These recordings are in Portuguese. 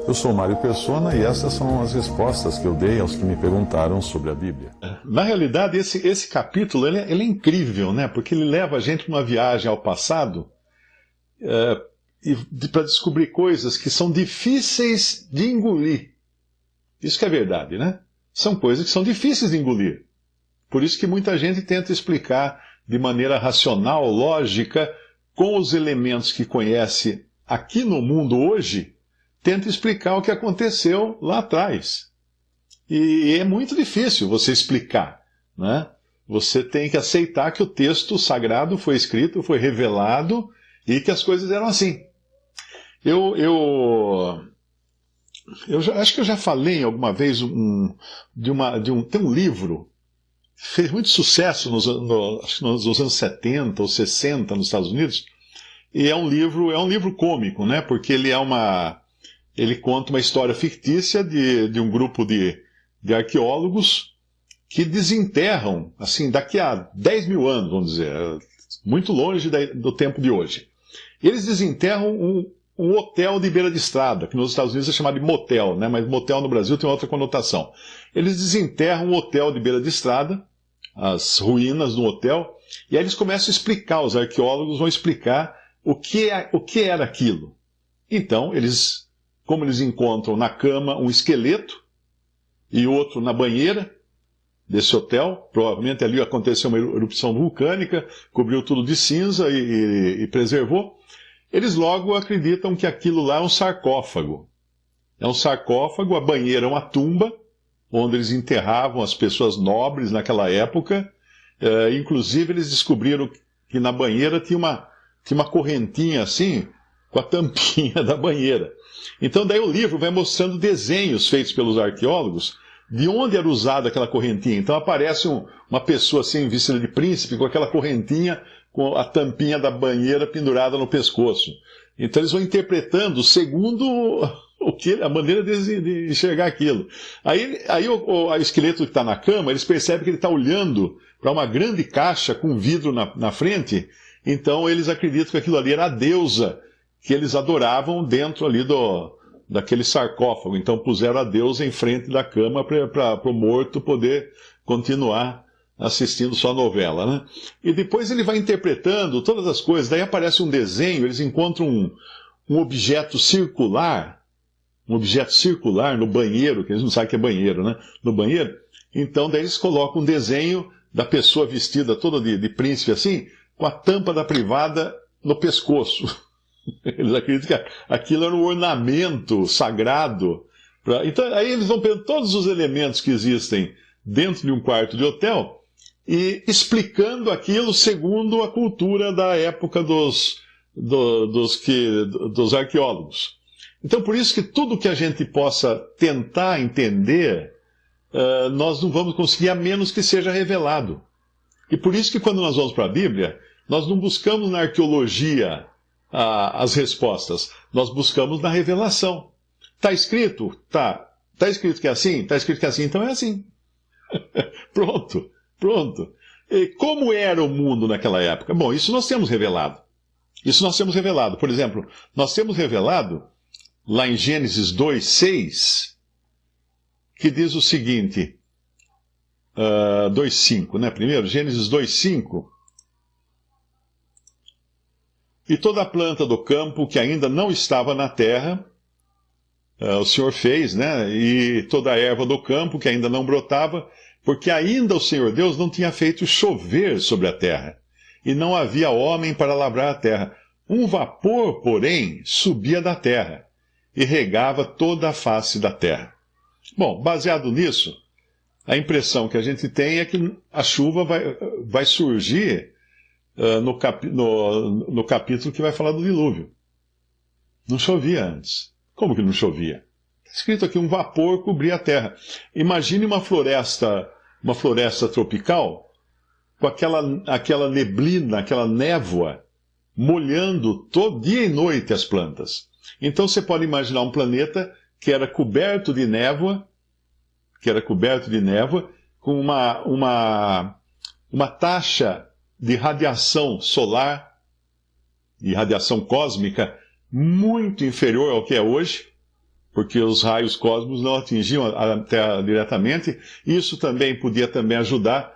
Eu sou Mário Persona e essas são as respostas que eu dei aos que me perguntaram sobre a Bíblia. Na realidade, esse capítulo ele é incrível, né? Porque ele leva a gente para uma viagem ao passado para descobrir coisas que são difíceis de engolir. Isso que é verdade, né? São coisas que são difíceis de engolir. Por isso que muita gente tenta explicar de maneira racional, lógica, com os elementos que conhece aqui no mundo hoje, tenta explicar o que aconteceu lá atrás. E é muito difícil você explicar, né? Você tem que aceitar que o texto sagrado foi escrito, foi revelado e que as coisas eram assim. Acho que eu já falei alguma vez tem um livro que fez muito sucesso acho que nos anos 70 ou 60 nos Estados Unidos, e é um livro cômico, né? Porque ele conta uma história fictícia de um grupo de arqueólogos que desenterram, assim, daqui a 10 mil anos, vamos dizer, muito longe do tempo de hoje. Eles desenterram um hotel de beira de estrada, que nos Estados Unidos é chamado de motel, né? Mas motel no Brasil tem outra conotação. Eles desenterram um hotel de beira de estrada, as ruínas do hotel, e aí eles começam a explicar, os arqueólogos vão explicar o que era aquilo. Então, como eles encontram na cama um esqueleto e outro na banheira desse hotel, provavelmente ali aconteceu uma erupção vulcânica, cobriu tudo de cinza e preservou, eles logo acreditam que aquilo lá é um sarcófago. É um sarcófago, a banheira é uma tumba, onde eles enterravam as pessoas nobres naquela época. Inclusive, eles descobriram que na banheira tinha uma correntinha assim, com a tampinha da banheira. Então, daí o livro vai mostrando desenhos feitos pelos arqueólogos de onde era usada aquela correntinha. Então, aparece uma pessoa assim, vestida de príncipe, com aquela correntinha, com a tampinha da banheira pendurada no pescoço. Então, eles vão interpretando segundo a maneira de enxergar aquilo. Aí o esqueleto que está na cama, eles percebem que ele está olhando para uma grande caixa com vidro na frente. Então, eles acreditam que aquilo ali era a deusa que eles adoravam dentro ali daquele sarcófago. Então puseram a deusa em frente da cama para o morto poder continuar assistindo sua novela, né? E depois ele vai interpretando todas as coisas. Daí aparece um desenho, eles encontram um objeto circular no banheiro, que eles não sabem que é banheiro, né? No banheiro. Então daí eles colocam um desenho da pessoa vestida toda de príncipe assim, com a tampa da privada no pescoço. Eles acreditam que aquilo era um ornamento sagrado. Então, aí eles vão pegando todos os elementos que existem dentro de um quarto de hotel e explicando aquilo segundo a cultura da época dos arqueólogos. Então, por isso que tudo que a gente possa tentar entender, nós não vamos conseguir a menos que seja revelado. E por isso que quando nós vamos para a Bíblia, nós não buscamos na arqueologia as respostas. Nós buscamos na revelação. Está escrito? Tá. Está escrito que é assim? Está escrito que é assim, então é assim. Pronto. E como era o mundo naquela época? Bom, isso nós temos revelado. Por exemplo, nós temos revelado lá em Gênesis 2:6, que diz o seguinte, 2:5, né? Primeiro, Gênesis 2:5. E toda a planta do campo que ainda não estava na terra, o Senhor fez, né? E toda a erva do campo que ainda não brotava, porque ainda o Senhor Deus não tinha feito chover sobre a terra, e não havia homem para lavrar a terra. Um vapor, porém, subia da terra, e regava toda a face da terra. Bom, baseado nisso, a impressão que a gente tem é que a chuva vai surgir no capítulo que vai falar do dilúvio. Não chovia antes. Como que não chovia? Está escrito aqui, um vapor cobria a terra. Imagine uma floresta tropical, com aquela neblina, aquela névoa, molhando todo dia e noite as plantas. Então você pode imaginar um planeta que era coberto de névoa, com uma taxa de radiação solar e radiação cósmica muito inferior ao que é hoje, porque os raios cósmicos não atingiam a Terra diretamente. Isso também podia também ajudar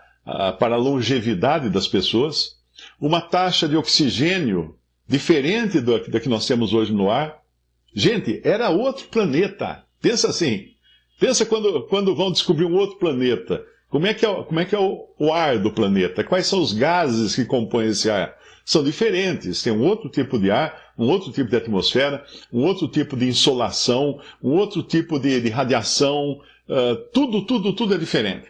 para a longevidade das pessoas. Uma taxa de oxigênio diferente da que nós temos hoje no ar. Gente, era outro planeta. Pensa assim, pensa quando vão descobrir um outro planeta. Como é que é o ar do planeta? Quais são os gases que compõem esse ar? São diferentes, tem um outro tipo de ar, um outro tipo de atmosfera, um outro tipo de insolação, um outro tipo de radiação, tudo é diferente.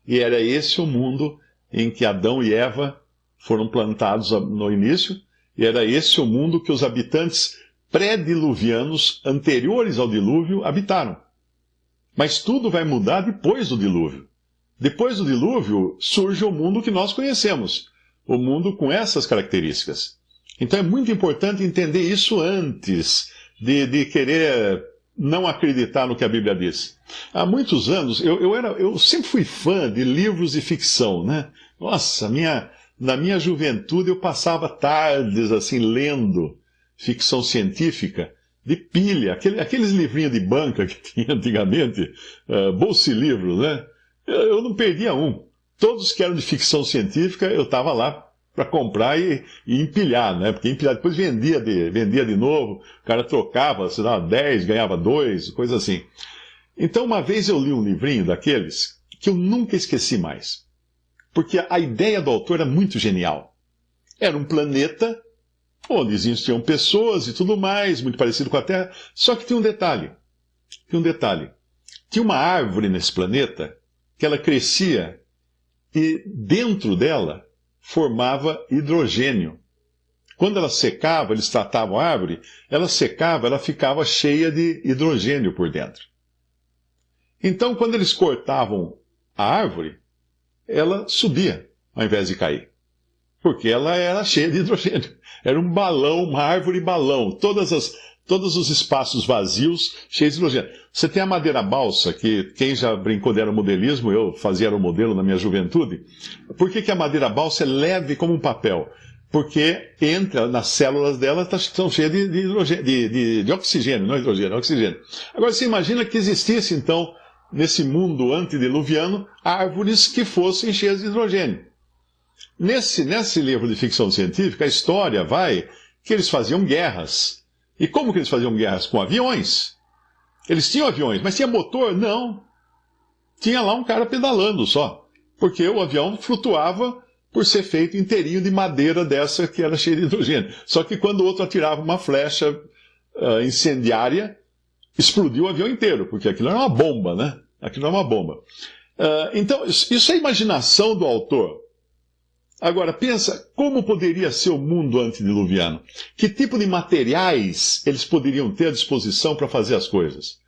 E era esse o mundo em que Adão e Eva foram plantados no início, e era esse o mundo que os habitantes pré-diluvianos, anteriores ao dilúvio, habitaram. Mas tudo vai mudar depois do dilúvio. Depois do dilúvio surge o mundo que nós conhecemos. O mundo com essas características. Então é muito importante entender isso antes de querer não acreditar no que a Bíblia diz. Há muitos anos, eu sempre fui fã de livros de ficção, né? Nossa, na minha juventude eu passava tardes assim lendo ficção científica de pilha, aqueles livrinhos de banca que tinha antigamente, bolsilivros, né? Eu não perdia um. Todos que eram de ficção científica, eu estava lá para comprar e empilhar, né? Porque empilhar, depois vendia de novo, o cara trocava, se dava 10, ganhava 2, coisa assim. Então, uma vez eu li um livrinho daqueles que eu nunca esqueci mais. Porque a ideia do autor era muito genial. Era um planeta onde existiam pessoas e tudo mais, muito parecido com a Terra, só que tinha um detalhe. Tinha uma árvore nesse planeta que ela crescia e dentro dela formava hidrogênio. Quando ela secava, eles tratavam a árvore, ela secava, ela ficava cheia de hidrogênio por dentro. Então, quando eles cortavam a árvore, ela subia, ao invés de cair. Porque ela era cheia de hidrogênio. Era um balão, uma árvore balão. Todos os espaços vazios cheios de hidrogênio. Você tem a madeira balsa, que quem já brincou de aeromodelismo, eu fazia aeromodelo na minha juventude. Por que a madeira balsa é leve como um papel? Porque nas células dela estão cheias de oxigênio, não hidrogênio, oxigênio. Agora você imagina que existisse, então, nesse mundo antediluviano, árvores que fossem cheias de hidrogênio. Nesse livro de ficção científica, a história vai que eles faziam guerras. E como que eles faziam guerras? Com aviões. Eles tinham aviões, mas tinha motor? Não. Tinha lá um cara pedalando só. Porque o avião flutuava por ser feito inteirinho de madeira dessa que era cheia de hidrogênio. Só que quando o outro atirava uma flecha incendiária, explodiu o avião inteiro, porque aquilo era uma bomba, né? Aquilo era uma bomba. Então, isso é a imaginação do autor. Agora, pensa, como poderia ser o mundo antediluviano? Que tipo de materiais eles poderiam ter à disposição para fazer as coisas?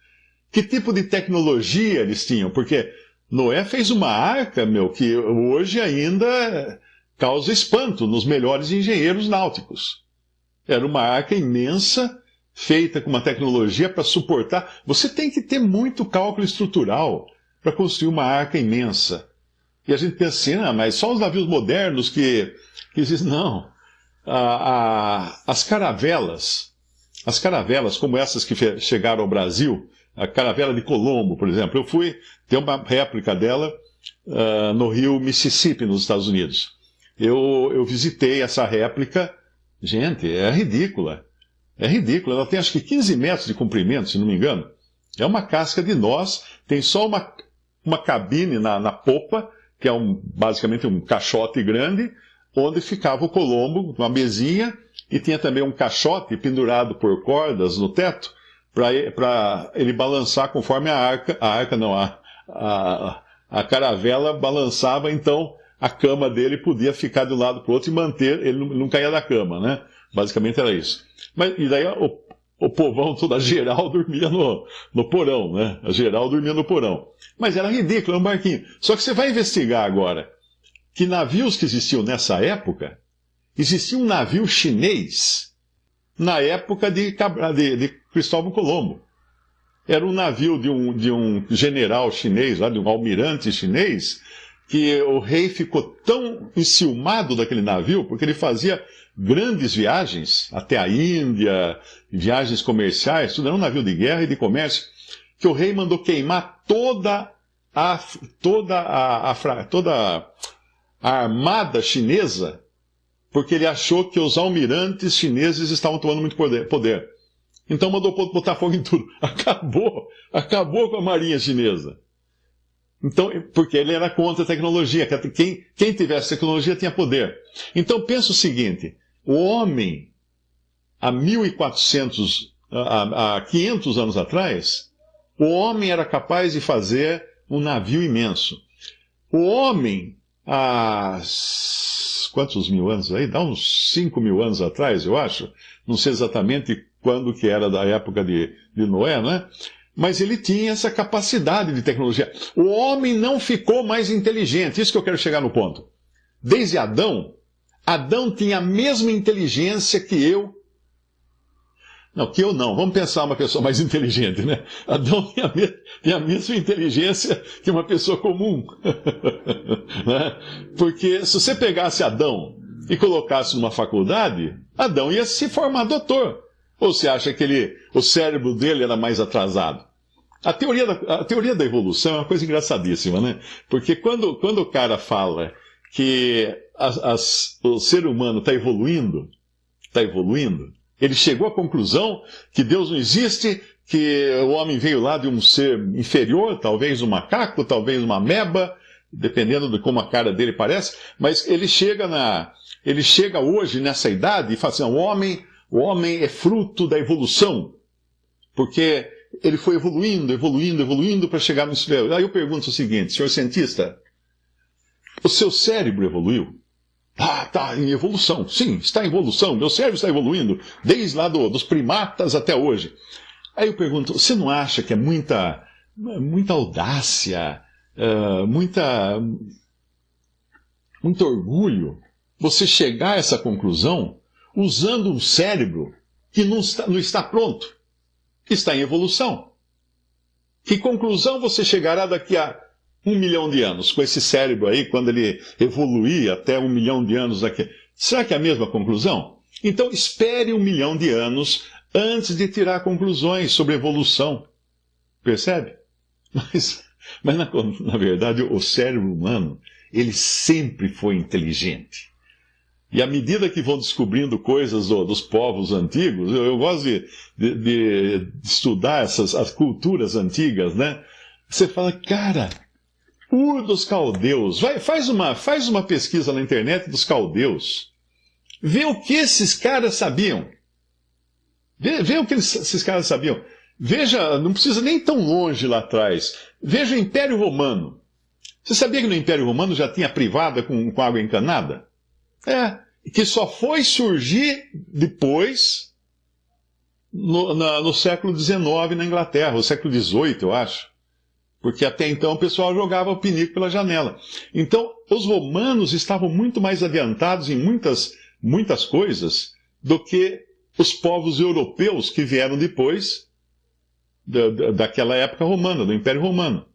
Que tipo de tecnologia eles tinham? Porque Noé fez uma arca, que hoje ainda causa espanto nos melhores engenheiros náuticos. Era uma arca imensa, feita com uma tecnologia para suportar. Você tem que ter muito cálculo estrutural para construir uma arca imensa. E a gente pensa assim, mas só os navios modernos que existem. Não. As caravelas como essas que chegaram ao Brasil, a caravela de Colombo, por exemplo, tem uma réplica dela no rio Mississippi, nos Estados Unidos. Eu visitei essa réplica, gente, é ridícula. É ridícula, ela tem acho que 15 metros de comprimento, se não me engano. É uma casca de noz, tem só uma cabine na popa, que é basicamente um caixote grande, onde ficava o Colombo, uma mesinha, e tinha também um caixote pendurado por cordas no teto, para ele balançar conforme a caravela balançava, então a cama dele podia ficar de um lado para o outro e manter, ele não caía da cama, né? Basicamente era isso. E daí o povão toda geral dormia no porão, né? A geral dormia no porão. Mas era ridículo, era um barquinho. Só que você vai investigar agora que navios que existiam nessa época, existia um navio chinês na época de Cristóvão Colombo. Era um navio de um general chinês, de um almirante chinês, que o rei ficou tão enciumado daquele navio, porque ele fazia grandes viagens até a Índia, viagens comerciais, tudo era um navio de guerra e de comércio, que o rei mandou queimar toda a armada chinesa, porque ele achou que os almirantes chineses estavam tomando muito poder. Então mandou botar fogo em tudo. Acabou com a marinha chinesa. Então, porque ele era contra a tecnologia. Quem tivesse tecnologia tinha poder. Então pensa o seguinte, o homem, há 500 anos atrás, o homem era capaz de fazer um navio imenso. O homem, há quantos mil anos aí? Dá uns 5.000 anos atrás, eu acho. Não sei exatamente quando que era da época de Noé, não é? Mas ele tinha essa capacidade de tecnologia. O homem não ficou mais inteligente. Isso que eu quero chegar no ponto. Desde Adão tinha a mesma inteligência que eu. Não, que eu não. Vamos pensar uma pessoa mais inteligente, né? Adão tinha a mesma inteligência que uma pessoa comum. Né? Porque se você pegasse Adão e colocasse numa faculdade, Adão ia se formar doutor. Ou você acha que o cérebro dele era mais atrasado? A teoria da evolução é uma coisa engraçadíssima, né? Porque quando o cara fala que o ser humano está evoluindo, ele chegou à conclusão que Deus não existe, que o homem veio lá de um ser inferior, talvez um macaco, talvez uma ameba, dependendo de como a cara dele parece, mas ele chega hoje nessa idade e fala assim, o homem é fruto da evolução, porque ele foi evoluindo para chegar no céu. Aí eu pergunto o seguinte, senhor cientista, o seu cérebro evoluiu? Ah, está em evolução. Sim, está em evolução. Meu cérebro está evoluindo, desde lá dos primatas até hoje. Aí eu pergunto, você não acha que é muita audácia, muito orgulho você chegar a essa conclusão usando um cérebro que não está pronto, que está em evolução? Que conclusão você chegará daqui a 1 milhão de anos, com esse cérebro aí, quando ele evoluir até 1 milhão de anos daqui? Será que é a mesma conclusão? Então espere 1 milhão de anos antes de tirar conclusões sobre evolução. Percebe? Mas na verdade, o cérebro humano, ele sempre foi inteligente. E à medida que vão descobrindo coisas dos povos antigos, eu gosto de estudar as culturas antigas, né? Você fala, cara, Ur dos caldeus, faz uma pesquisa na internet dos caldeus. Vê o que esses caras sabiam. Vê o que esses caras sabiam. Veja, não precisa nem tão longe lá atrás. Veja o Império Romano. Você sabia que no Império Romano já tinha privada com água encanada? Que só foi surgir depois, no século XIX na Inglaterra, o século XVIII, eu acho. Porque até então o pessoal jogava o pinico pela janela. Então, os romanos estavam muito mais adiantados em muitas coisas do que os povos europeus que vieram depois daquela época romana, do Império Romano.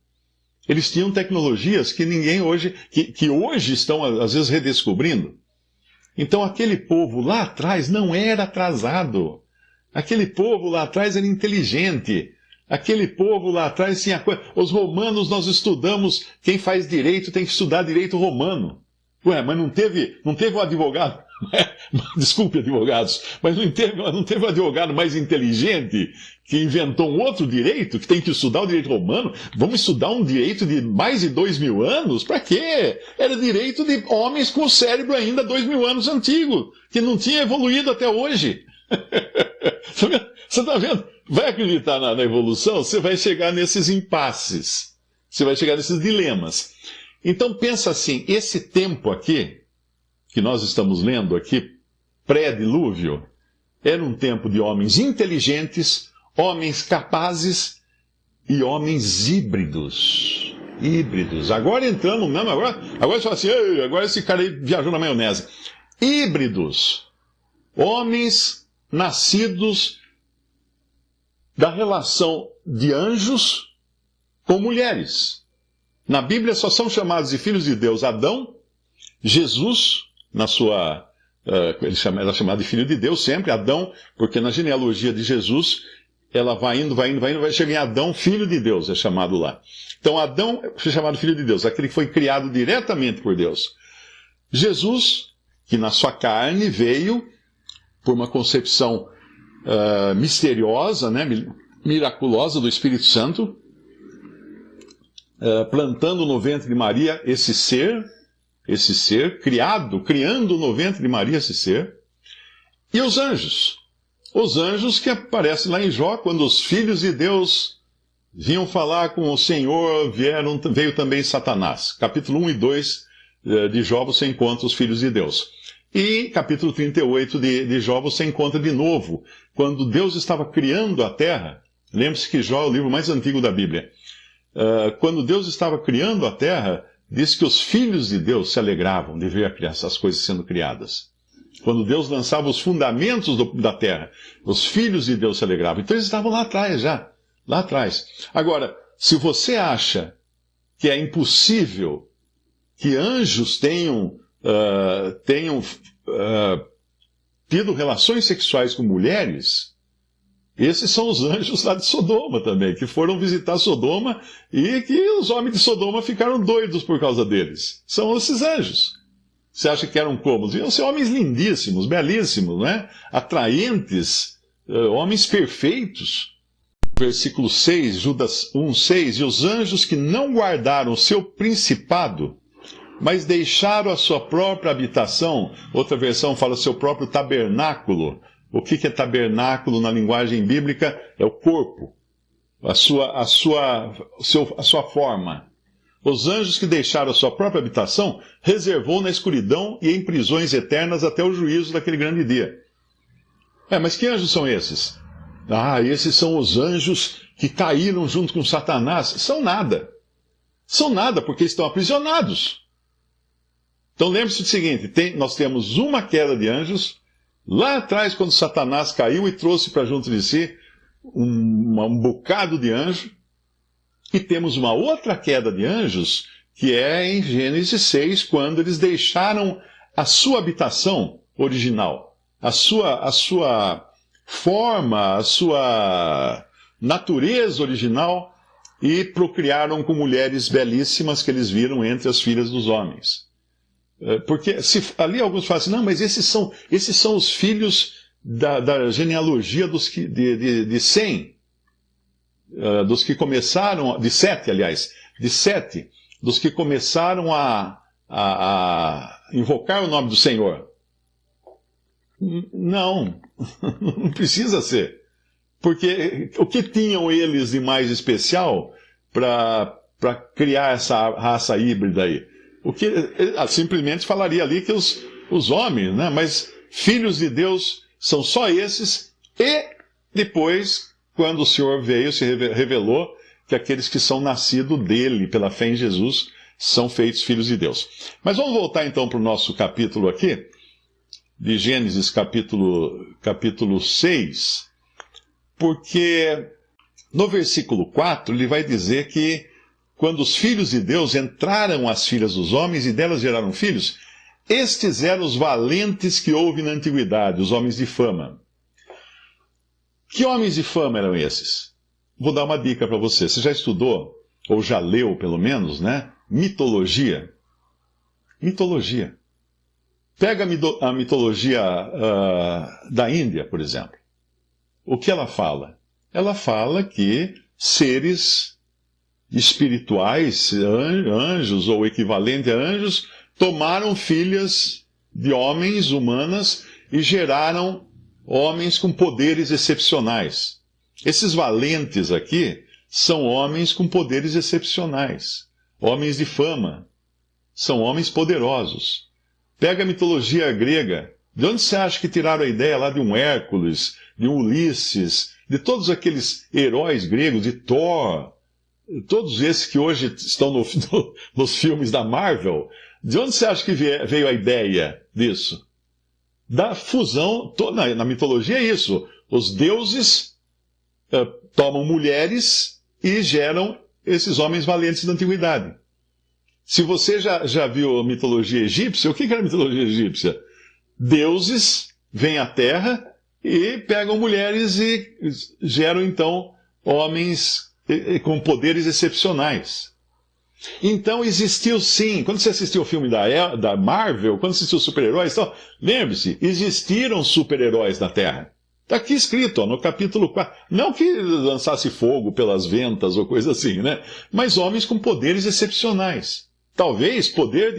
Eles tinham tecnologias que ninguém hoje, que hoje estão às vezes redescobrindo. Então aquele povo lá atrás não era atrasado. Aquele povo lá atrás era inteligente. Aquele povo lá atrás tinha coisa. Os romanos, nós estudamos, quem faz direito tem que estudar direito romano. Ué, mas não teve um advogado? Desculpe, advogados, mas não teve um advogado mais inteligente que inventou um outro direito, que tem que estudar o direito romano? Vamos estudar um direito de mais de 2.000 anos? Para quê? Era direito de homens com o cérebro ainda 2.000 anos antigo, que não tinha evoluído até hoje. Você está vendo? Vai acreditar na evolução, você vai chegar nesses impasses, você vai chegar nesses dilemas. Então pensa assim, esse tempo aqui, que nós estamos lendo aqui, pré-dilúvio, era um tempo de homens inteligentes, homens capazes e homens híbridos. Agora entramos mesmo, agora você fala assim, agora esse cara aí viajou na maionese. Híbridos. Homens nascidos da relação de anjos com mulheres. Na Bíblia só são chamados de filhos de Deus Adão, Jesus, ela é chamada de filho de Deus sempre, Adão, porque na genealogia de Jesus, ela vai indo, vai chegar em Adão, filho de Deus, é chamado lá. Então Adão foi chamado filho de Deus, aquele que foi criado diretamente por Deus. Jesus, que na sua carne veio por uma concepção misteriosa, né, miraculosa do Espírito Santo, plantando no ventre de Maria esse ser, criando no ventre de Maria esse ser, e os anjos que aparecem lá em Jó, quando os filhos de Deus vinham falar com o Senhor, veio também Satanás. Capítulo 1 e 2 de Jó você encontra os filhos de Deus. E capítulo 38 de Jó você encontra de novo, quando Deus estava criando a terra. Lembre-se que Jó é o livro mais antigo da Bíblia. Quando Deus estava criando a terra, diz que os filhos de Deus se alegravam de ver essas coisas sendo criadas. Quando Deus lançava os fundamentos da terra, os filhos de Deus se alegravam. Então eles estavam lá atrás já, lá atrás. Agora, se você acha que é impossível que anjos tenham tido relações sexuais com mulheres, esses são os anjos lá de Sodoma também, que foram visitar Sodoma e que os homens de Sodoma ficaram doidos por causa deles. São esses anjos. Você acha que eram como? Iam ser homens lindíssimos, belíssimos, né? Atraentes, homens perfeitos. Versículo 6, Judas 1:6, e os anjos que não guardaram o seu principado, mas deixaram a sua própria habitação, outra versão fala seu próprio tabernáculo. O que é tabernáculo na linguagem bíblica? É o corpo, a sua forma. Os anjos que deixaram a sua própria habitação, reservou na escuridão e em prisões eternas até o juízo daquele grande dia. Mas que anjos são esses? Esses são os anjos que caíram junto com Satanás. São nada, porque estão aprisionados. Então lembre-se do seguinte, nós temos uma queda de anjos, lá atrás quando Satanás caiu e trouxe para junto de si um bocado de anjo, e temos uma outra queda de anjos, que é em Gênesis 6, quando eles deixaram a sua habitação original, a sua forma, a sua natureza original, e procriaram com mulheres belíssimas que eles viram entre as filhas dos homens. Porque ali alguns falam assim, não, mas esses são os filhos da genealogia de Sem, dos que começaram, de Sete, aliás, de Sete, dos que começaram a invocar o nome do Senhor. Não, não precisa ser. Porque o que tinham eles de mais especial para criar essa raça híbrida aí? O que simplesmente falaria ali que os homens, né? Mas filhos de Deus são só esses, e depois, quando o Senhor veio, se revelou que aqueles que são nascidos dele, pela fé em Jesus, são feitos filhos de Deus. Mas vamos voltar então para o nosso capítulo aqui, de Gênesis capítulo 6, porque no versículo 4 ele vai dizer que quando os filhos de Deus entraram às filhas dos homens e delas geraram filhos, estes eram os valentes que houve na antiguidade, os homens de fama. Que homens de fama eram esses? Vou dar uma dica para você. Você já estudou, ou já leu pelo menos, né? Mitologia. Mitologia. Pega a mitologia da Índia, por exemplo. O que ela fala? Ela fala que seres espirituais, anjos ou equivalente a anjos, tomaram filhas de homens, humanas, e geraram homens com poderes excepcionais. Esses valentes aqui são homens com poderes excepcionais, homens de fama, são homens poderosos. Pega a mitologia grega. De onde você acha que tiraram a ideia lá de um Hércules, de um Ulisses, de todos aqueles heróis gregos, de Thor, todos esses que hoje estão nos filmes da Marvel? De onde você acha que veio a ideia disso? Da fusão, na mitologia é isso. Os deuses tomam mulheres e geram esses homens valentes da antiguidade. Se você já viu a mitologia egípcia, o que era a mitologia egípcia? Deuses vêm à Terra e pegam mulheres e geram, então, homens com poderes excepcionais. Então existiu sim, quando você assistiu o filme da Marvel, quando assistiu super-heróis, então, lembre-se, existiram super-heróis na Terra. Está aqui escrito, ó, no capítulo 4. Não que lançasse fogo pelas ventas ou coisa assim, né? Mas homens com poderes excepcionais. Talvez poder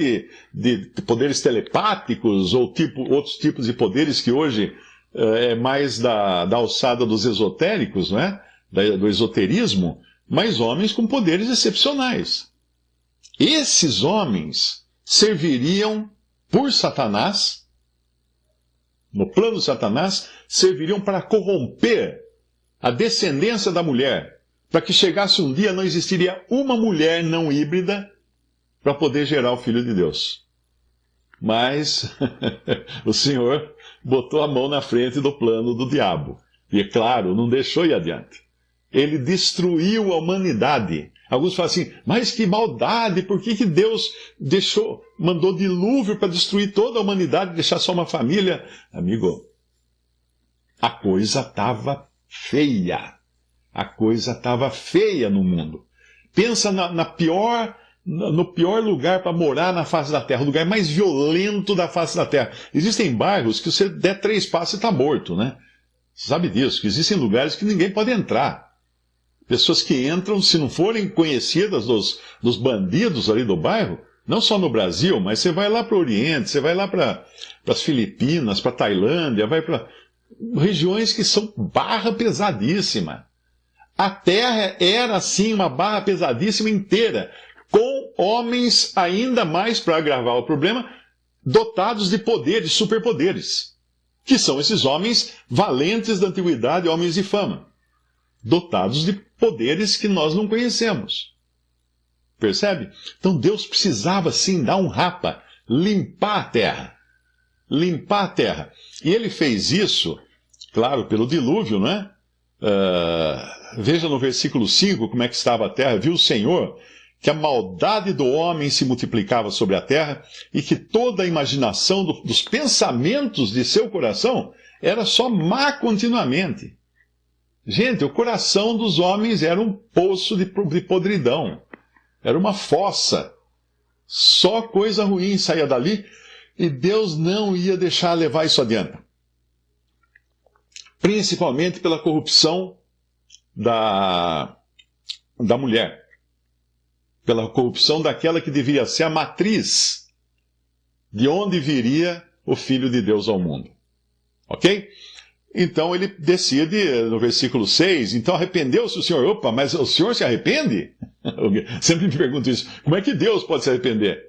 de poderes telepáticos ou outros tipos de poderes que hoje é mais da alçada dos esotéricos, né? Do esoterismo, mas homens com poderes excepcionais. Esses homens serviriam por Satanás, no plano de Satanás, serviriam para corromper a descendência da mulher, para que chegasse um dia não existiria uma mulher não híbrida para poder gerar o Filho de Deus. Mas o Senhor botou a mão na frente do plano do diabo. E, é claro, não deixou ir adiante. Ele destruiu a humanidade. Alguns falam assim, mas que maldade, por que Deus mandou dilúvio para destruir toda a humanidade, deixar só uma família? Amigo, a coisa estava feia. A coisa estava feia no mundo. Pensa no pior lugar para morar na face da Terra, o lugar mais violento da face da Terra. Existem bairros que você der 3 passos e está morto, né? Você sabe disso, que existem lugares que ninguém pode entrar. Pessoas que entram, se não forem conhecidas dos bandidos ali do bairro, não só no Brasil, mas você vai lá para o Oriente, você vai lá para as Filipinas, para a Tailândia, vai para regiões que são barra pesadíssima. A Terra era, assim, uma barra pesadíssima inteira, com homens, ainda mais para agravar o problema, dotados de poderes, superpoderes, que são esses homens valentes da antiguidade, homens de fama, dotados de poderes que nós não conhecemos. Percebe? Então Deus precisava, sim, dar um rapa, limpar a terra. Limpar a terra. E ele fez isso, claro, pelo dilúvio, não é? Veja no versículo 5 como é que estava a terra. Viu o Senhor que a maldade do homem se multiplicava sobre a terra e que toda a imaginação dos pensamentos de seu coração era só má continuamente. Gente, o coração dos homens era um poço de podridão. Era uma fossa. Só coisa ruim saía dali e Deus não ia deixar levar isso adiante. Principalmente pela corrupção da mulher. Pela corrupção daquela que deveria ser a matriz de onde viria o Filho de Deus ao mundo. Ok? Então ele decide, no versículo 6, então arrependeu-se o Senhor. Opa, mas o Senhor se arrepende? Sempre me pergunto isso. Como é que Deus pode se arrepender?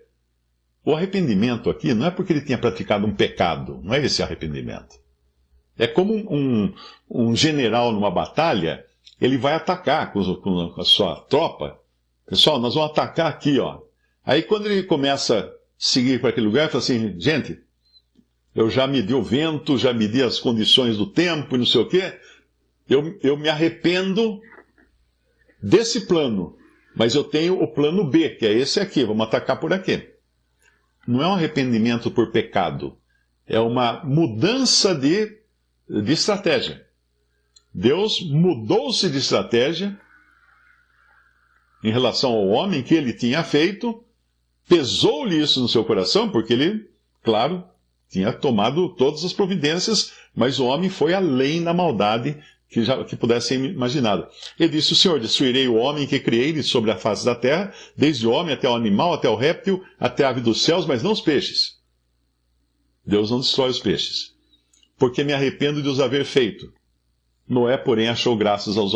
O arrependimento aqui não é porque ele tinha praticado um pecado. Não é esse arrependimento. É como um general numa batalha, ele vai atacar com a sua tropa. Pessoal, nós vamos atacar aqui, ó. Aí quando ele começa a seguir para aquele lugar, ele fala assim, gente, eu já medi o vento, já medi as condições do tempo e não sei o quê. Eu me arrependo desse plano, mas eu tenho o plano B, que é esse aqui, vamos atacar por aqui. Não é um arrependimento por pecado, é uma mudança de estratégia. Deus mudou-se de estratégia em relação ao homem que ele tinha feito, pesou-lhe isso no seu coração, porque ele, claro, tinha tomado todas as providências, mas o homem foi além da maldade que pudesse ser imaginada. Ele disse, o Senhor, destruirei o homem que criei sobre a face da terra, desde o homem até o animal, até o réptil, até a ave dos céus, mas não os peixes. Deus não destrói os peixes, porque me arrependo de os haver feito. Noé, porém, achou graças aos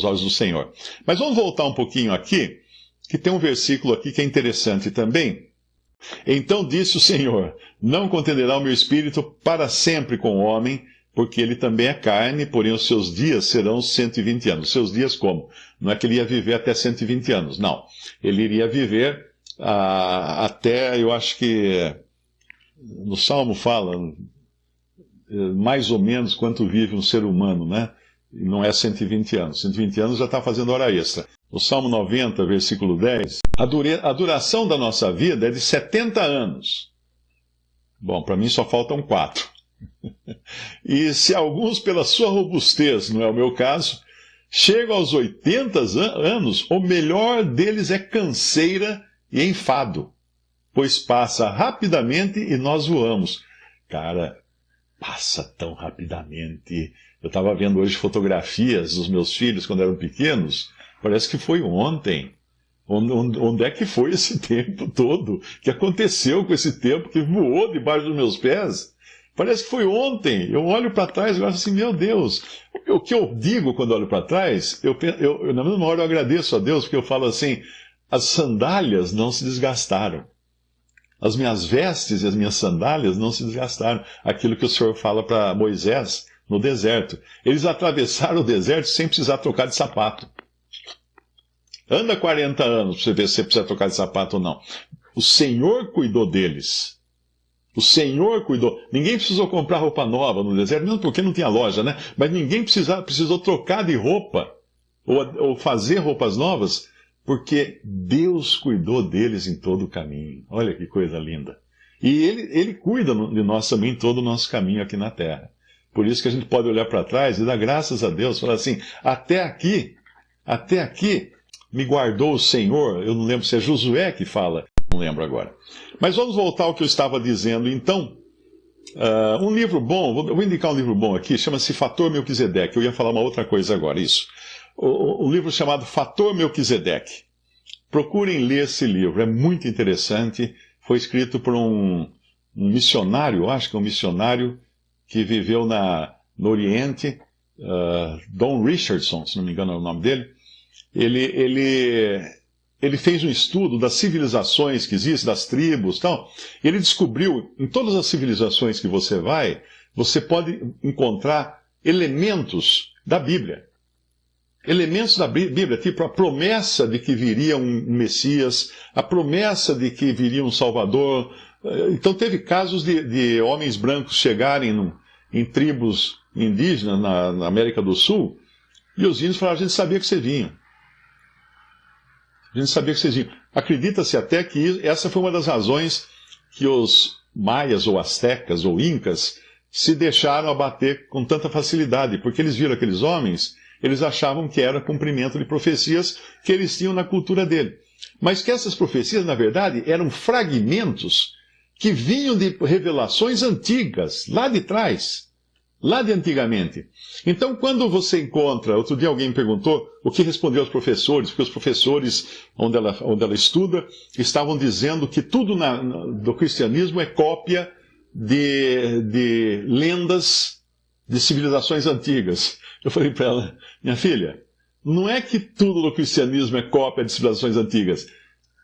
olhos do Senhor. Mas vamos voltar um pouquinho aqui, que tem um versículo aqui que é interessante também. Então disse o Senhor, não contenderá o meu espírito para sempre com o homem, porque ele também é carne, porém os seus dias serão 120 anos. Seus dias como? Não é que ele ia viver até 120 anos, não. Ele iria viver até, eu acho que no Salmo fala mais ou menos quanto vive um ser humano, né? Não é 120 anos. 120 anos já está fazendo hora extra. O Salmo 90, versículo 10, a duração da nossa vida é de 70 anos. Bom, para mim só faltam 4. E se alguns, pela sua robustez, não é o meu caso, chegam aos 80 anos, o melhor deles é canseira e enfado, pois passa rapidamente e nós voamos. Cara, passa tão rapidamente. Eu estava vendo hoje fotografias dos meus filhos quando eram pequenos, parece que foi ontem. Onde é que foi esse tempo todo? O que aconteceu com esse tempo que voou debaixo dos meus pés? Parece que foi ontem. Eu olho para trás e acho assim, meu Deus. O que eu digo quando olho para trás, na mesma hora eu agradeço a Deus, porque eu falo assim, as sandálias não se desgastaram. As minhas vestes e as minhas sandálias não se desgastaram. Aquilo que o Senhor fala para Moisés no deserto. Eles atravessaram o deserto sem precisar trocar de sapato. Anda 40 anos para você ver se você precisa trocar de sapato ou não. O Senhor cuidou deles. O Senhor cuidou. Ninguém precisou comprar roupa nova no deserto, não porque não tinha loja, né? Mas ninguém precisou trocar de roupa ou fazer roupas novas, porque Deus cuidou deles em todo o caminho. Olha que coisa linda. E Ele cuida de nós também em todo o nosso caminho aqui na terra. Por isso que a gente pode olhar para trás e dar graças a Deus, falar assim, até aqui me guardou o Senhor. Eu não lembro se é Josué que fala, não lembro agora. Mas vamos voltar ao que eu estava dizendo. Então, um livro bom, vou indicar um livro bom aqui, chama-se Fator Melquisedeque. Eu ia falar uma outra coisa agora, isso. Um livro chamado Fator Melquisedeque. Procurem ler esse livro, é muito interessante. Foi escrito por um missionário, acho que um missionário que viveu no Oriente, Don Richardson, se não me engano é o nome dele. Ele fez um estudo das civilizações que existem, das tribos e tal. Ele descobriu, em todas as civilizações que você pode encontrar elementos da Bíblia. Elementos da Bíblia, tipo a promessa de que viria um Messias, a promessa de que viria um Salvador. Então teve casos de homens brancos chegarem em tribos indígenas na América do Sul, e os índios falaram, a gente sabia que você vinha. A gente sabia que vocês vinham. Acredita-se até que essa foi uma das razões que os maias, ou astecas, ou incas, se deixaram abater com tanta facilidade, porque eles viram aqueles homens, eles achavam que era cumprimento de profecias que eles tinham na cultura dele. Mas que essas profecias, na verdade, eram fragmentos que vinham de revelações antigas, lá de trás. Lá de antigamente. Então, quando você encontra... Outro dia alguém me perguntou o que respondeu aos professores, porque os professores onde ela estuda estavam dizendo que tudo do cristianismo é cópia de lendas de civilizações antigas. Eu falei para ela, minha filha, não é que tudo no cristianismo é cópia de civilizações antigas.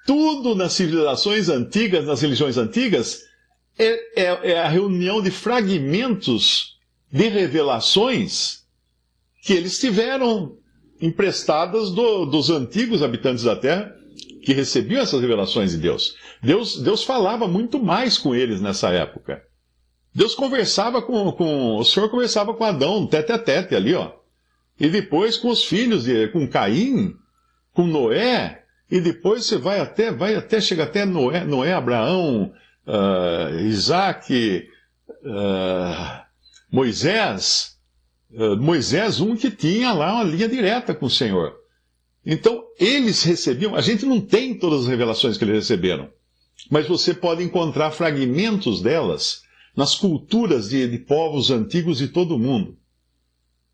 Tudo nas civilizações antigas, nas religiões antigas, é a reunião de fragmentos de revelações que eles tiveram emprestadas dos antigos habitantes da Terra, que recebiam essas revelações de Deus. Deus falava muito mais com eles nessa época. Deus conversava o Senhor conversava com Adão, tete a tete ali, ó. E depois com os filhos, com Caim, com Noé, e depois você chega até Noé, Abraão, Isaac, Moisés, um que tinha lá uma linha direta com o Senhor. Então, eles recebiam, a gente não tem todas as revelações que eles receberam, mas você pode encontrar fragmentos delas nas culturas de povos antigos de todo o mundo.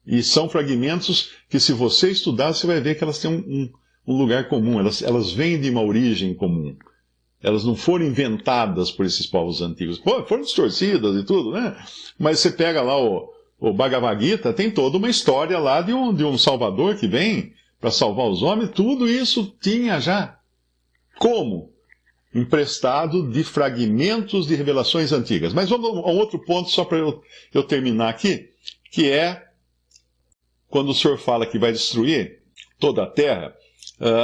E são fragmentos que, se você estudar, você vai ver que elas têm um lugar comum, elas vêm de uma origem comum. Elas não foram inventadas por esses povos antigos. Foram distorcidas e tudo, né? Mas você pega lá o Bhagavad Gita, tem toda uma história lá de um Salvador que vem para salvar os homens. Tudo isso tinha já. Como? Emprestado de fragmentos de revelações antigas. Mas vamos a um outro ponto, só para eu terminar aqui, que é quando o Senhor fala que vai destruir toda a terra.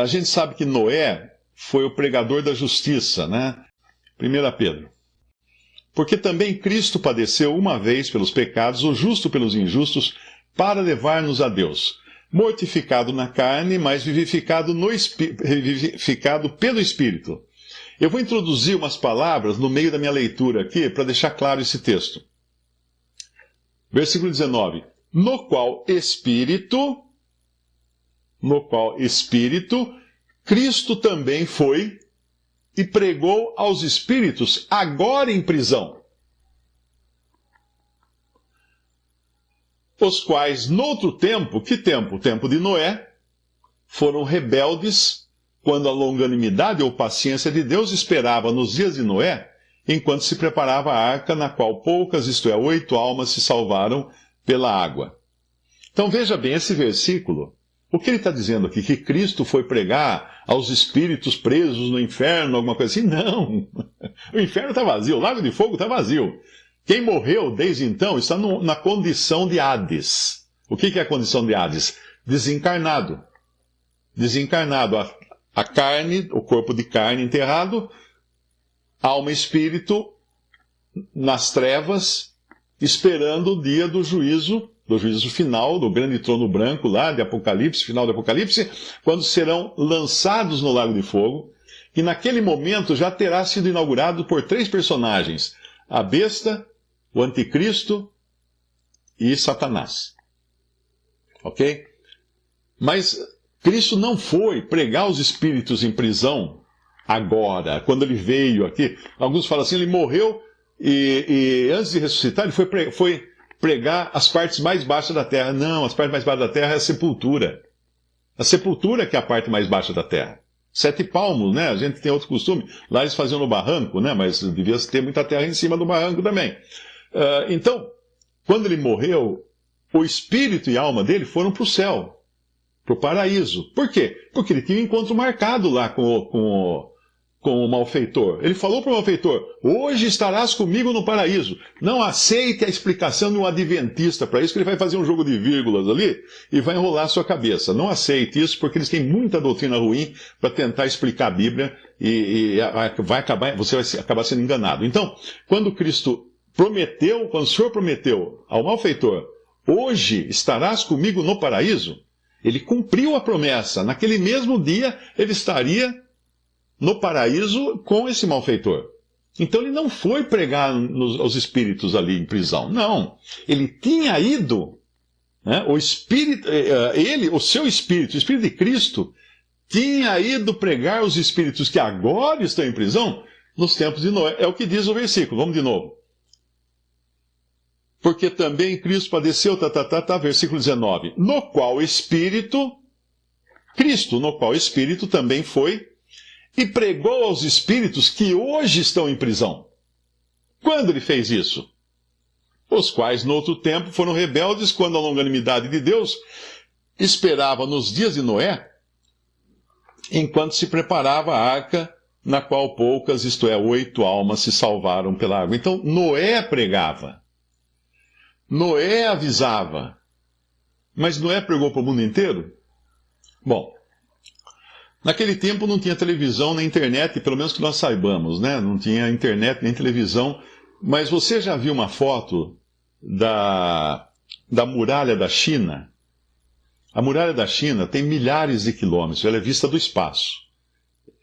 A gente sabe que Noé foi o pregador da justiça, né? 1 Pedro. Porque também Cristo padeceu uma vez pelos pecados, o justo pelos injustos, para levar-nos a Deus. mortificado na carne, mas vivificado pelo Espírito. Eu vou introduzir umas palavras no meio da minha leitura aqui, para deixar claro esse texto. Versículo 19. No qual Espírito, Cristo também foi e pregou aos espíritos agora em prisão, os quais noutro tempo, que tempo? O tempo de Noé, foram rebeldes, quando a longanimidade ou paciência de Deus esperava nos dias de Noé, enquanto se preparava a arca, na qual poucas, isto é, 8 almas se salvaram pela água. Então veja bem esse versículo. O que ele está dizendo aqui? Que Cristo foi pregar aos espíritos presos no inferno, alguma coisa assim? Não! O inferno está vazio, o lago de fogo está vazio. Quem morreu desde então está na condição de Hades. O que é a condição de Hades? Desencarnado. Desencarnado. A carne, o corpo de carne enterrado, alma e espírito nas trevas, esperando o dia do juízo final, do grande trono branco lá, de Apocalipse, final de Apocalipse, quando serão lançados no lago de fogo, e naquele momento já terá sido inaugurado por 3 personagens: a besta, o anticristo e Satanás. Ok? Mas Cristo não foi pregar os espíritos em prisão agora, quando ele veio aqui. Alguns falam assim, ele morreu e antes de ressuscitar, ele foi pregar as partes mais baixas da terra. Não, as partes mais baixas da terra é a sepultura. A sepultura que é a parte mais baixa da terra. 7 palmos, né? A gente tem outro costume. Lá eles faziam no barranco, né? Mas devia ter muita terra em cima do barranco também. Então, quando ele morreu, o espírito e a alma dele foram para o céu, para o paraíso. Por quê? Porque ele tinha um encontro marcado lá com o malfeitor. Ele falou para o malfeitor, hoje estarás comigo no paraíso. Não aceite a explicação de um adventista para isso, que ele vai fazer um jogo de vírgulas ali e vai enrolar a sua cabeça. Não aceite isso, porque eles têm muita doutrina ruim para tentar explicar a Bíblia e você vai acabar sendo enganado. Então, quando o Senhor prometeu ao malfeitor, hoje estarás comigo no paraíso, ele cumpriu a promessa. Naquele mesmo dia, ele estaria no paraíso com esse malfeitor. Então ele não foi pregar aos espíritos ali em prisão. Não. Ele tinha ido, né, o seu espírito, o Espírito de Cristo, tinha ido pregar aos espíritos que agora estão em prisão nos tempos de Noé. É o que diz o versículo. Vamos de novo. Porque também Cristo padeceu, versículo 19, no qual Espírito também foi e pregou aos espíritos que hoje estão em prisão. Quando ele fez isso? Os quais, no outro tempo, foram rebeldes, quando a longanimidade de Deus esperava nos dias de Noé, enquanto se preparava a arca, na qual poucas, isto é, 8 almas se salvaram pela água. Então, Noé pregava. Noé avisava, mas Noé pregou para o mundo inteiro? Bom, naquele tempo não tinha televisão nem internet, pelo menos que nós saibamos, né? Não tinha internet nem televisão, mas você já viu uma foto da muralha da China? A muralha da China tem milhares de quilômetros, ela é vista do espaço.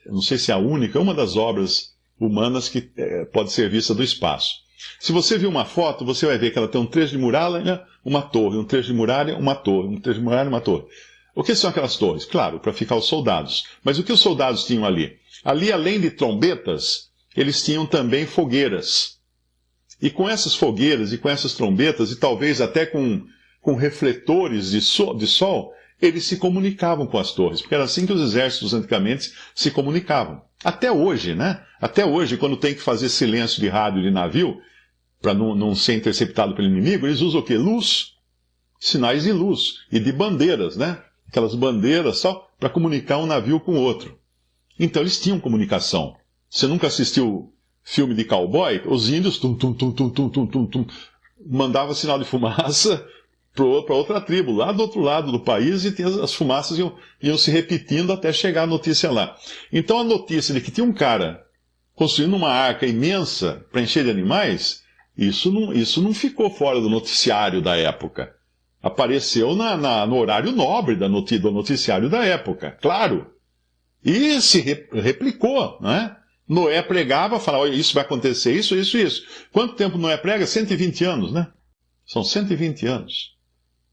Eu não sei se é a única, é uma das obras humanas que pode ser vista do espaço. Se você viu uma foto, você vai ver que ela tem um trecho de muralha, uma torre, um trecho de muralha, uma torre, um trecho de muralha, uma torre. O que são aquelas torres? Claro, para ficar os soldados. Mas o que os soldados tinham ali? Ali, além de trombetas, eles tinham também fogueiras. E com essas fogueiras e com essas trombetas, e talvez até com refletores de sol, eles se comunicavam com as torres, porque era assim que os exércitos antigamente se comunicavam. Até hoje, né? Até hoje, quando tem que fazer silêncio de rádio de navio, para não ser interceptado pelo inimigo, eles usam o quê? Luz. Sinais de luz. E de bandeiras, né? Aquelas bandeiras só para comunicar um navio com o outro. Então eles tinham comunicação. Você nunca assistiu filme de cowboy? Os índios mandavam sinal de fumaça para outra tribo, lá do outro lado do país, e as fumaças iam se repetindo até chegar a notícia lá. Então a notícia de que tinha um cara construindo uma arca imensa para encher de animais, isso não ficou fora do noticiário da época. Apareceu no horário nobre do noticiário da época, claro. E se replicou, né? Noé pregava, falava, olha, isso vai acontecer, isso. Quanto tempo Noé prega? 120 anos, né? São 120 anos.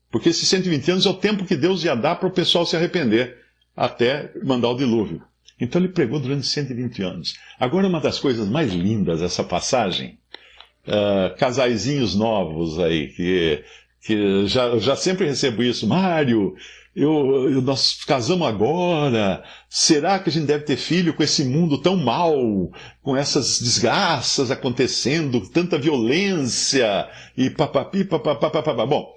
Porque esses 120 anos é o tempo que Deus ia dar para o pessoal se arrepender, até mandar o dilúvio. Então ele pregou durante 120 anos. Agora, uma das coisas mais lindas dessa passagem, casaizinhos novos aí, que já sempre recebo isso, Mário, nós casamos agora, será que a gente deve ter filho com esse mundo tão mau, com essas desgraças acontecendo, tanta violência, e papapi, papapá. Bom,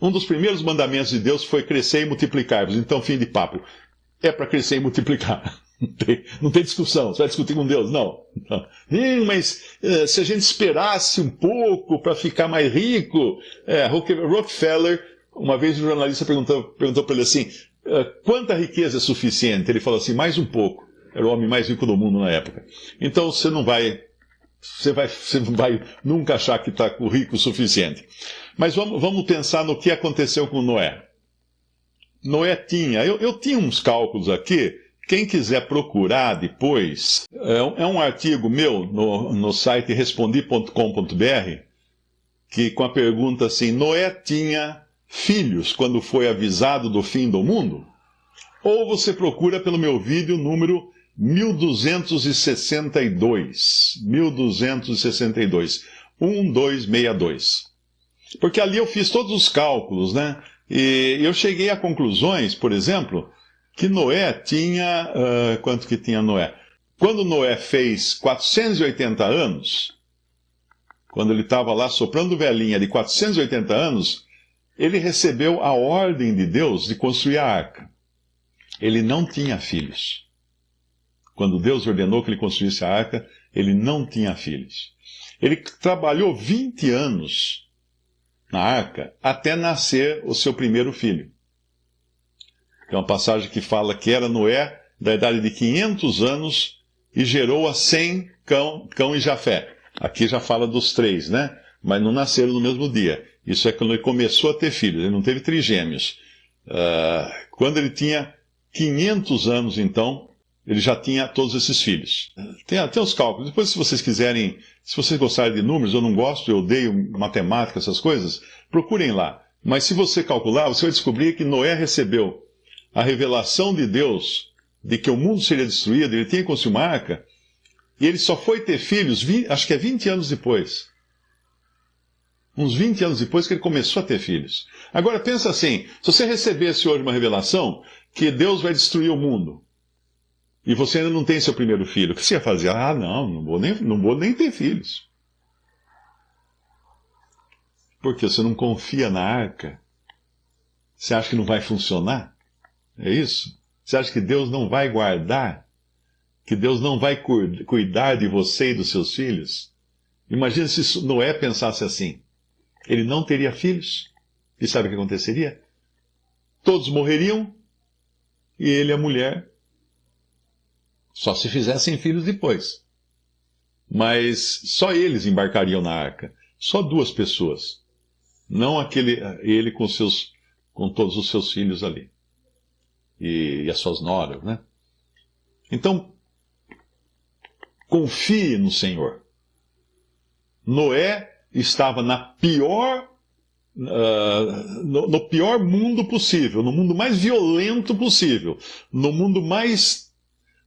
um dos primeiros mandamentos de Deus foi crescer e multiplicar-vos, então fim de papo, é para crescer e multiplicar. Não tem discussão, você vai discutir com Deus, não. Mas se a gente esperasse um pouco para ficar mais rico... Rockefeller, uma vez o jornalista perguntou para ele assim, quanta riqueza é suficiente? Ele falou assim, mais um pouco. Era o homem mais rico do mundo na época. Então você não vai nunca achar que está rico o suficiente. Mas vamos pensar no que aconteceu com Noé. Noé tinha... Eu tinha uns cálculos aqui... Quem quiser procurar depois, é um artigo meu no site respondi.com.br, que com a pergunta assim, Noé tinha filhos quando foi avisado do fim do mundo? Ou você procura pelo meu vídeo número 1262, 1262. Porque ali eu fiz todos os cálculos, né? E eu cheguei a conclusões, por exemplo... que Noé tinha... quanto que tinha Noé? Quando Noé fez 480 anos, quando ele estava lá soprando velhinha de 480 anos, ele recebeu a ordem de Deus de construir a arca. Ele não tinha filhos. Quando Deus ordenou que ele construísse a arca, ele não tinha filhos. Ele trabalhou 20 anos na arca até nascer o seu primeiro filho. É uma passagem que fala que era Noé, da idade de 500 anos, e gerou a Sem, Cão e Jafé. Aqui já fala dos três, né? Mas não nasceram no mesmo dia. Isso é quando ele começou a ter filhos, ele não teve trigêmeos. Quando ele tinha 500 anos, então, ele já tinha todos esses filhos. Tem até os cálculos. Depois, se vocês quiserem, se vocês gostarem de números, eu não gosto, eu odeio matemática, essas coisas, procurem lá. Mas se você calcular, você vai descobrir que Noé recebeu a revelação de Deus de que o mundo seria destruído, ele tinha que construir uma arca, e ele só foi ter filhos, acho que é 20 anos depois. Uns 20 anos depois que ele começou a ter filhos. Agora pensa assim, se você recebesse hoje uma revelação que Deus vai destruir o mundo, e você ainda não tem seu primeiro filho, o que você ia fazer? Não vou nem ter filhos. Porque você não confia na arca. Você acha que não vai funcionar? É isso? Você acha que Deus não vai guardar? Que Deus não vai cuidar de você e dos seus filhos? Imagina se Noé pensasse assim. Ele não teria filhos. E sabe o que aconteceria? Todos morreriam e ele e a mulher só se fizessem filhos depois. Mas só eles embarcariam na arca. Só 2 pessoas. Não ele com todos os seus filhos ali. E as suas noras, né? Então, confie no Senhor. Noé estava no pior mundo possível, no mundo mais violento possível, no mundo mais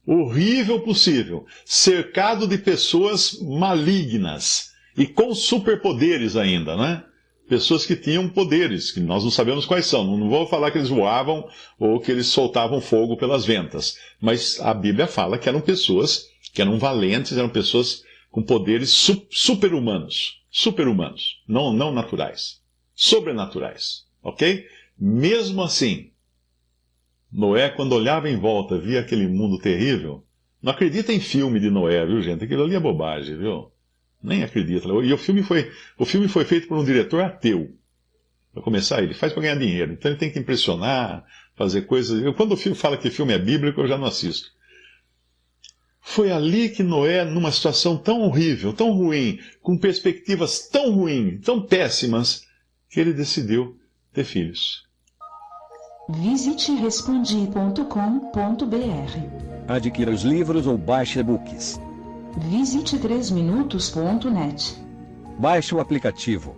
horrível possível, cercado de pessoas malignas e com superpoderes ainda, né? Pessoas que tinham poderes, que nós não sabemos quais são. Não vou falar que eles voavam ou que eles soltavam fogo pelas ventas. Mas a Bíblia fala que eram pessoas que eram valentes, eram pessoas com poderes super-humanos. Super-humanos, não naturais. Sobrenaturais. Ok? Mesmo assim, Noé, quando olhava em volta, via aquele mundo terrível. Não acredita em filme de Noé, viu, gente? Aquilo ali é bobagem, viu? Nem acredita. E o filme foi feito por um diretor ateu. Para começar, ele faz para ganhar dinheiro. Então ele tem que impressionar, fazer coisas... Quando o filme fala que o filme é bíblico, eu já não assisto. Foi ali que Noé, numa situação tão horrível, tão ruim, com perspectivas tão ruins, tão péssimas, que ele decidiu ter filhos. Visite respondi.com.br. Adquira os livros ou baixe e-books. Visite 3minutos.net. Baixe o aplicativo.